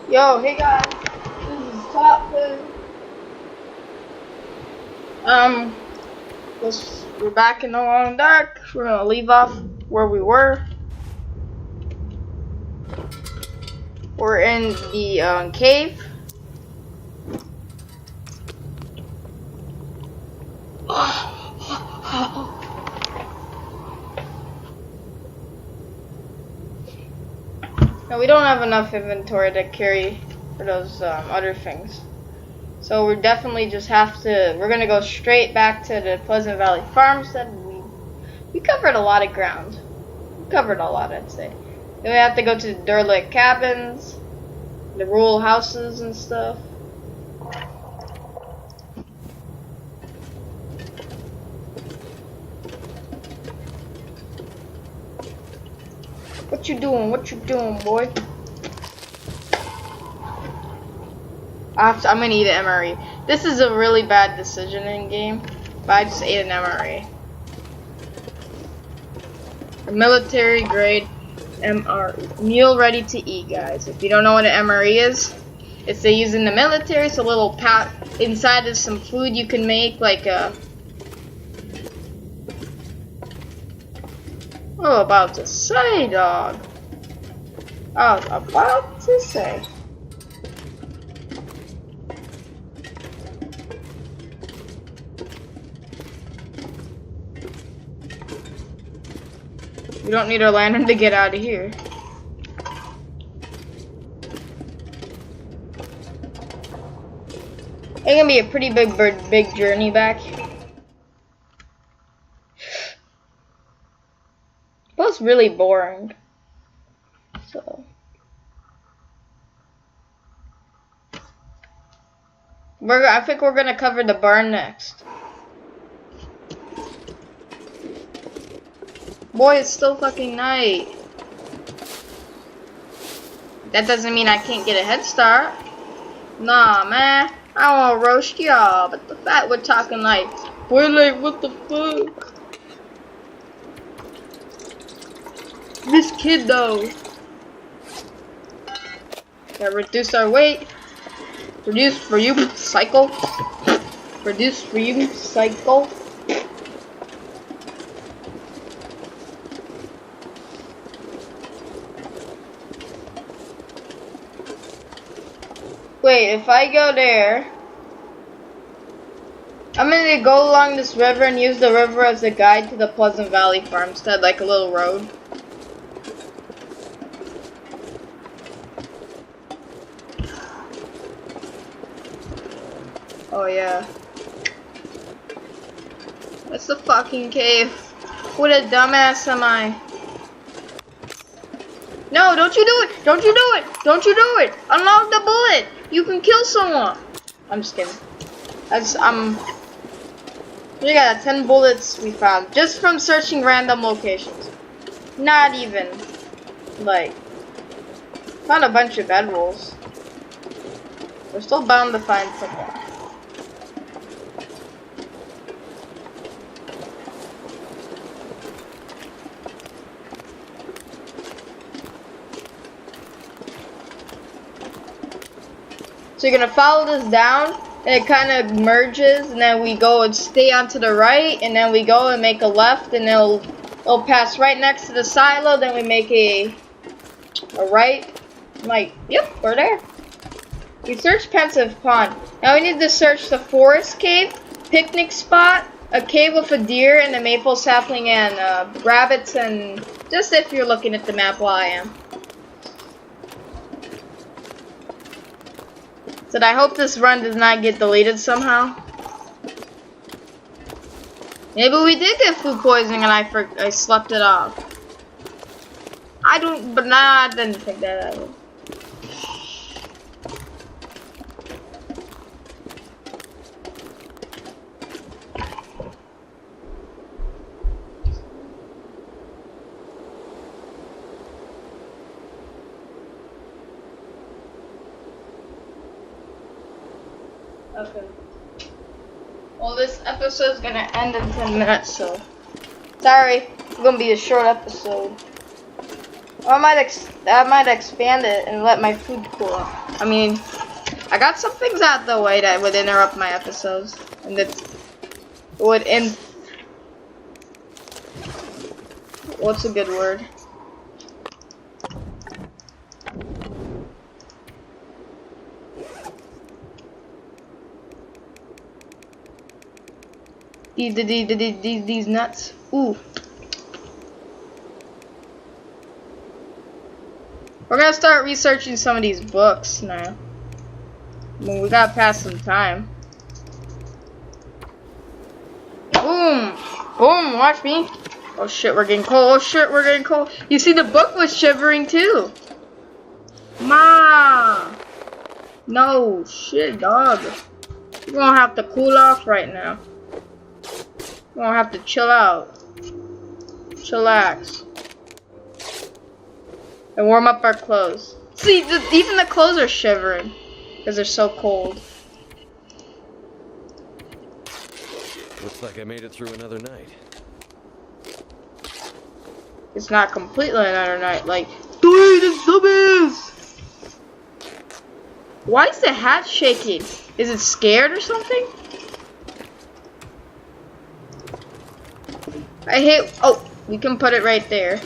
Yo, hey guys, this is Top Pig. We're back in the long dark. We're gonna leave off where we were. We're in the cave. Now we don't have enough inventory to carry for those other things. So we definitely just have to, we're gonna go straight back to the Pleasant Valley Farmstead. We covered a lot of ground. We covered a lot, I'd say. Then we have to go to the derelict cabins, the rural houses and stuff. What you doing? What you doing, boy? I'm gonna eat an MRE. This is a really bad decision in game, but I just ate an MRE. A military grade MRE. Meal ready to eat, guys. If you don't know what an MRE is, it's they use in the military. It's a little pack inside is some food you can make, like a. What was about to say, dog? I was about to say. We don't need our lantern to get out of here. It's gonna be a pretty big journey back. But it's really boring. So I think we're gonna cover the barn next. Boy, it's still fucking night. That doesn't mean I can't get a head start. Nah, man. I wanna roast y'all, but the fact we're talking like, we're like, what the fuck? This kid though. Gotta reduce our weight. Produce for you, cycle. Produce for you, cycle. Wait, if I go there, I'm gonna go along this river and use the river as a guide to the Pleasant Valley Farmstead, like a little road. Oh yeah. That's the fucking cave. What a dumbass am I. No, don't you do it! Don't you do it! Don't you do it! Unlock the bullet! You can kill someone! I'm just kidding. We got 10 bullets we found just from searching random locations. Not even, like, found a bunch of bedrolls. We're still bound to find some more. So you're gonna follow this down, and it kind of merges, and then we go and stay on to the right, and then we go and make a left, and it'll pass right next to the silo. Then we make a right. Like, yep, we're there. We searched Pensive Pond. Now we need to search the forest cave, picnic spot, a cave with a deer, and a maple sapling, and rabbits, and just if you're looking at the map while I am. So I hope this run does not get deleted somehow. Maybe we did get food poisoning and I slept it off. But nah, I didn't think that out. Okay. Well, this episode's gonna end in 10 minutes, so sorry, it's gonna be a short episode. I might expand it and let my food cool off. I mean, I got some things out the way that would interrupt my episodes, and that would what's a good word? These nuts. Ooh. We're gonna start researching some of these books now. I mean, we gotta pass some time. Boom! Boom! Watch me! Oh shit, we're getting cold. Oh shit, we're getting cold. You see, the book was shivering too. Ma! No, shit, dog. You're gonna have to cool off right now. You're gonna have to chill out. Chillax. And warm up our clothes. See, even the clothes are shivering because they're so cold. Looks like I made it through another night. It's not completely another night. Like, dude, it's zombies! Why is the hat shaking? Is it scared or something? I hate. Oh, we can put it right there.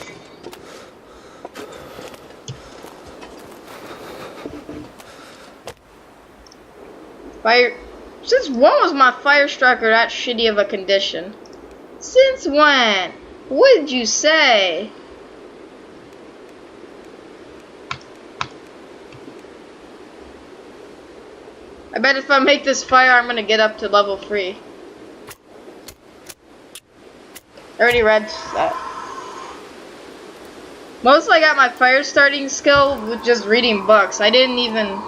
Fire. Since when was my fire striker that shitty of a condition? Since when? What did you say? I bet if I make this fire, I'm gonna get up to level 3. I already read that. Mostly I got my fire starting skill with just reading books. I didn't even.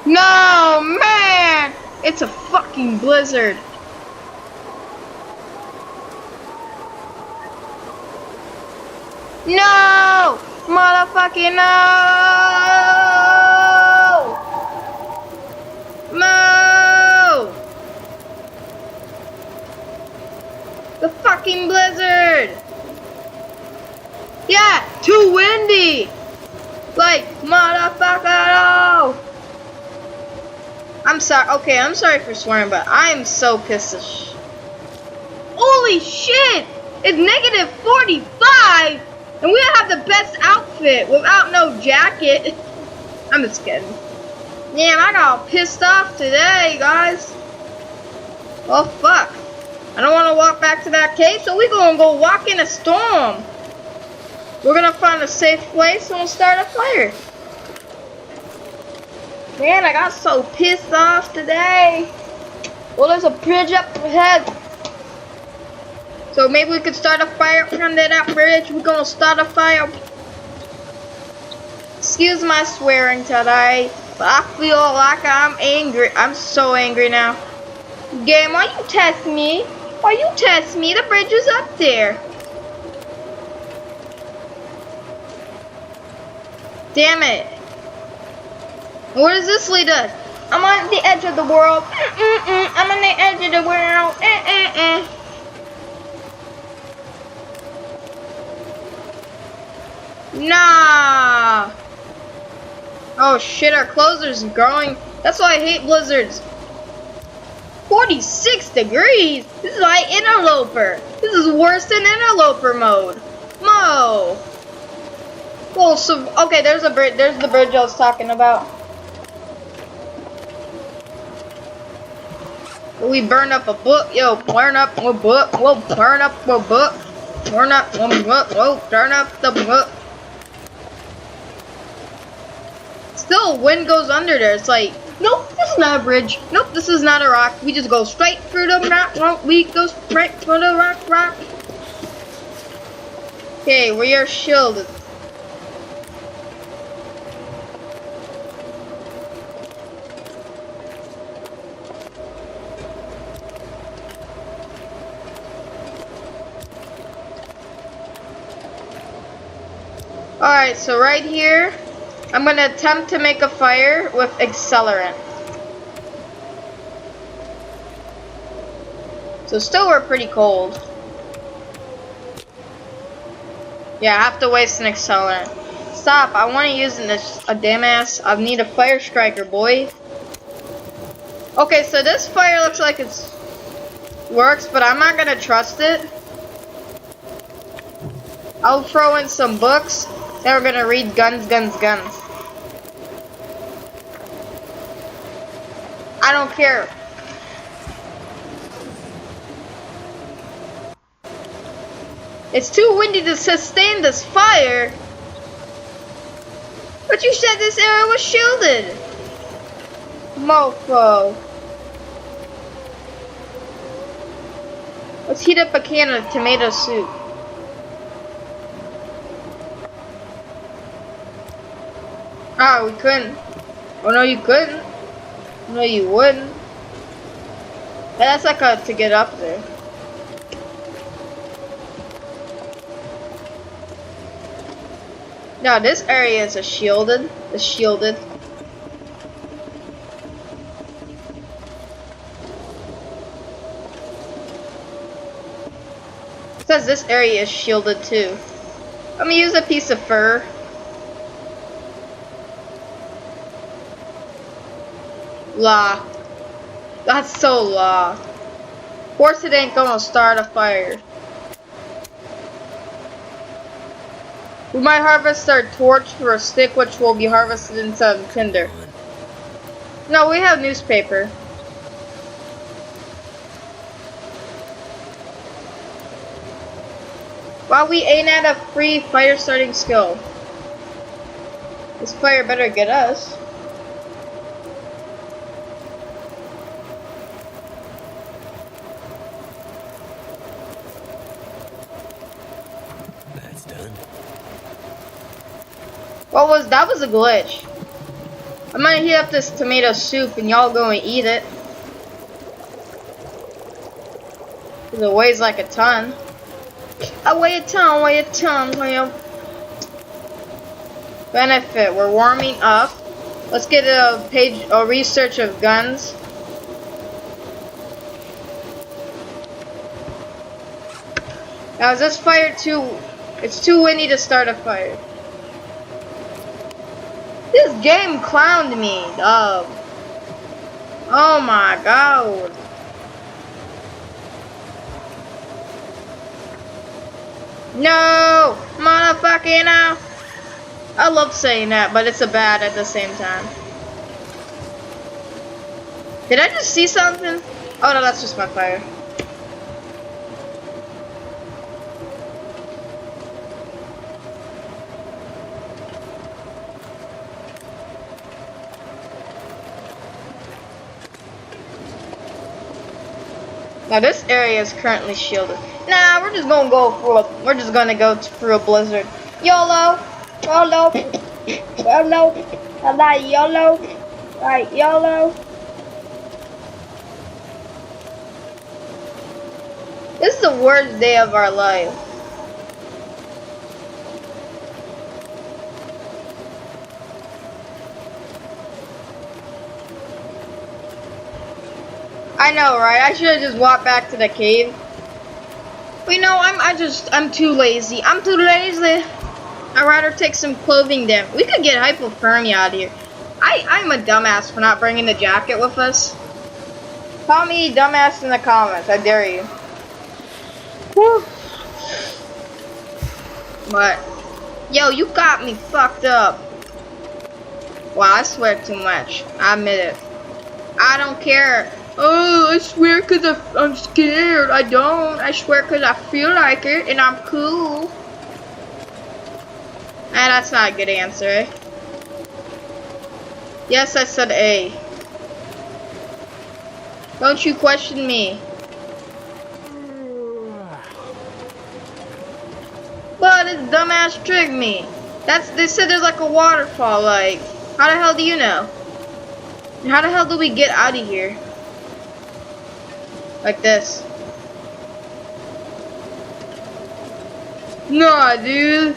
No, man! It's a fucking blizzard. No! Motherfucking no! No! The fucking blizzard! Yeah, too windy! Like, motherfucker, no! I'm sorry. Okay, I'm sorry for swearing, but I'm so pissed as sh. Holy shit! It's negative 45, and we don't have the best outfit without no jacket. I'm just kidding. Damn, I got all pissed off today, guys. Oh fuck! I don't want to walk back to that cave, so we're gonna go walk in a storm. We're gonna find a safe place and we'll start a fire. Man, I got so pissed off today. Well, there's a bridge up ahead. So maybe we could start a fire under that bridge. We're gonna start a fire. Excuse my swearing today, but I feel like I'm angry. I'm so angry now. Game, why you test me? Why you test me? The bridge is up there. Damn it. Where does this lead us? I'm on the edge of the world. I'm on the edge of the world. Nah. Oh shit, our clothes are growing. That's why I hate blizzards. 46 degrees? This is like interloper. This is worse than interloper mode. Mo. Well, so, okay, there's a bridge. There's the bridge I was talking about. We burned up a book. Yo, burn up a book. We'll burn up a book. Burn up one book. We'll burn up the book. Still, wind goes under there. It's like, nope, this is not a bridge. Nope, this is not a rock. We just go straight through the rock. We go straight through the rock. Okay, we are shielded. Alright, so right here, I'm going to attempt to make a fire with accelerant. So still we're pretty cold. Yeah, I have to waste an accelerant. Stop, I want to use a damn ass. I need a fire striker, boy. Okay, so this fire looks like it works, but I'm not gonna trust it. I'll throw in some books, then we're gonna read guns, guns, guns. I don't care. It's too windy to sustain this fire. But you said this area was shielded. Mofo. Let's heat up a can of tomato soup. Ah, we couldn't. Oh no, you couldn't. No, you wouldn't. That's like to get up there. No, this area is shielded. It's shielded. It says this area is shielded too. Let me use a piece of fur. La. That's so la. Of course it ain't gonna start a fire. We might harvest our torch for a stick, which will be harvested into tinder. No, we have newspaper. While we ain't at a free fire starting skill. This fire better get us. That's done. That was a glitch. I'm gonna heat up this tomato soup and y'all go and eat it. 'Cause it weighs like a ton. I weigh a ton, weigh a ton, weigh a... Benefit, we're warming up. Let's get a research of guns. Now is this fire it's too windy to start a fire. This game clowned me, dog. Oh my god. No, motherfucking no. I love saying that, but it's a bad at the same time. Did I just see something? Oh no, that's just my fire. Now this area is currently shielded. Nah, we're just gonna go through a blizzard. YOLO, YOLO, YOLO. I like YOLO, like YOLO. This is the worst day of our life. I know, right? I should have just walked back to the cave. But you know, I'm too lazy. I'm too lazy. I'd rather take some clothing down. We could get hypothermia out of here. I'm a dumbass for not bringing the jacket with us. Call me dumbass in the comments. I dare you. Whew. But, yo, you got me fucked up. Wow, I swear too much. I admit it. I don't care. Oh, I swear because I'm scared. I don't. I swear because I feel like it and I'm cool. That's not a good answer, eh? Yes, I said A. Don't you question me. But this dumbass tricked me. They said there's like a waterfall, like. How the hell do you know? And how the hell do we get out of here? Like this. Nah, dude.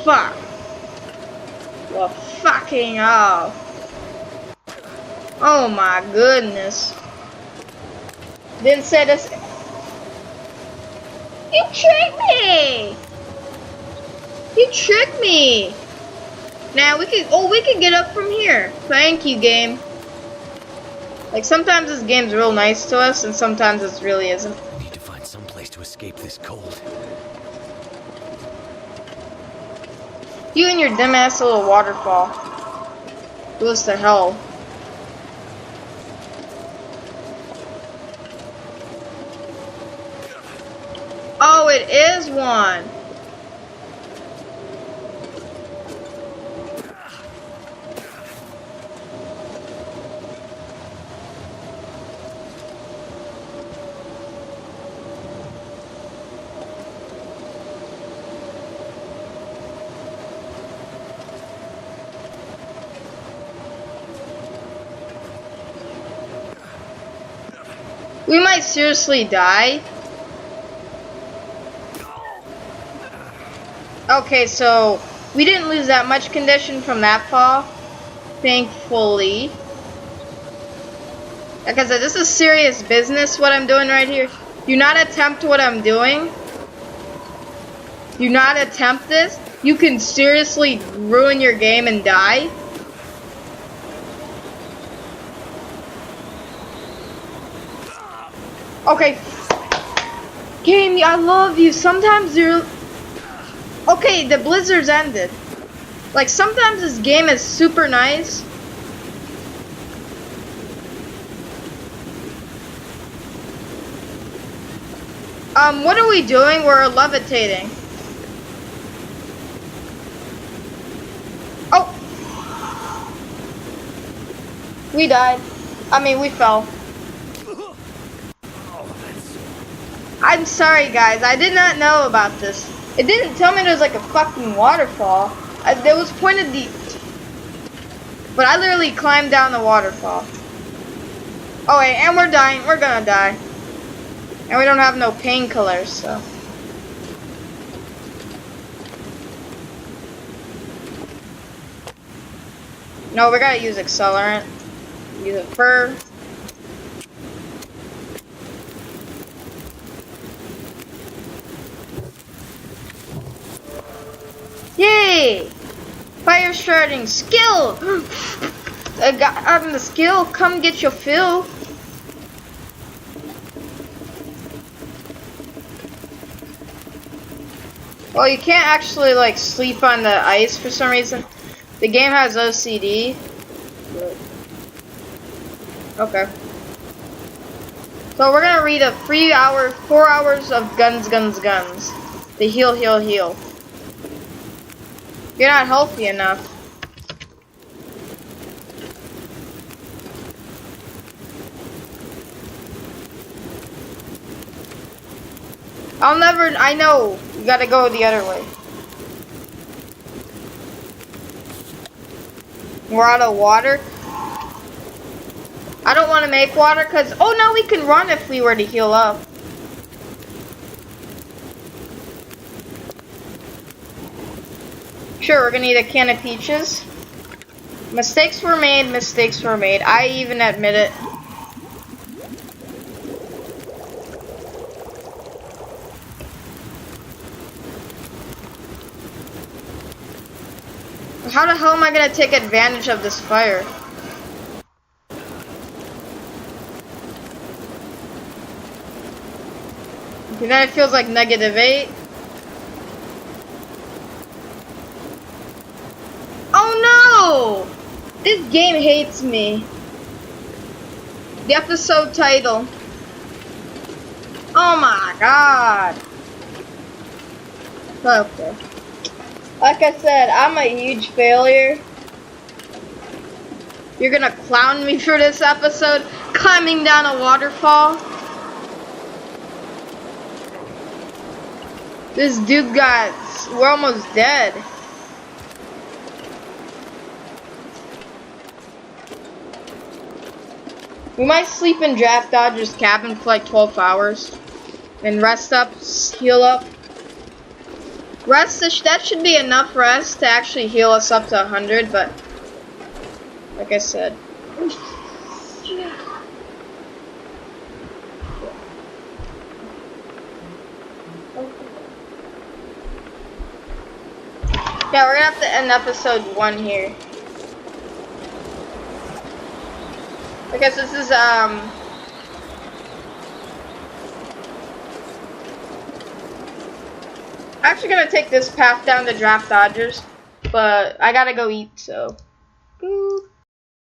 Fuck. Well, fucking hell. Oh my goodness. Didn't say this. You tricked me. You tricked me. Now we can get up from here. Thank you, game. Like sometimes this game's real nice to us, and sometimes it really isn't. I need to find some place to escape this cold. You and your dim ass little waterfall. Goes to hell. Oh, it is one. We might seriously die. Okay, so we didn't lose that much condition from that fall, thankfully. Like I said, this is serious business what I'm doing right here. Do not attempt what I'm doing. Do not attempt this. You can seriously ruin your game and die. Okay. Game, I love you. Sometimes you're... Okay, the blizzard's ended. Like, sometimes this game is super nice. What are we doing? We're levitating. Oh! We died. I mean, we fell. I'm sorry, guys. I did not know about this. It didn't tell me there was like a fucking waterfall. There was pointed the... But I literally climbed down the waterfall. Oh wait, and we're dying. We're gonna die. And we don't have no painkillers, so... No, we gotta use accelerant. Use it for... Yay! Fire starting skill! I got the skill, come get your fill. Well, you can't actually like sleep on the ice for some reason. The game has OCD. Okay. So we're gonna read a 4 hours of guns. The heal. You're not healthy enough. I know. You gotta go the other way. We're out of water. I don't want to make water because, oh no, we can run if we were to heal up. Sure, we're gonna need a can of peaches. Mistakes were made. I even admit it. How the hell am I gonna take advantage of this fire? Okay, then it feels like -8. Oh no! This game hates me. The episode title. Oh my god. Okay. Like I said, I'm a huge failure. You're gonna clown me for this episode? Climbing down a waterfall? This dude we're almost dead. We might sleep in Draft Dodger's cabin for like 12 hours. And rest up, heal up. That should be enough rest to actually heal us up to 100, but like I said. Yeah, we're gonna have to end episode 1 here. Because this is, I'm actually gonna take this path down to Draft Dodgers, but I gotta go eat, so. Boo.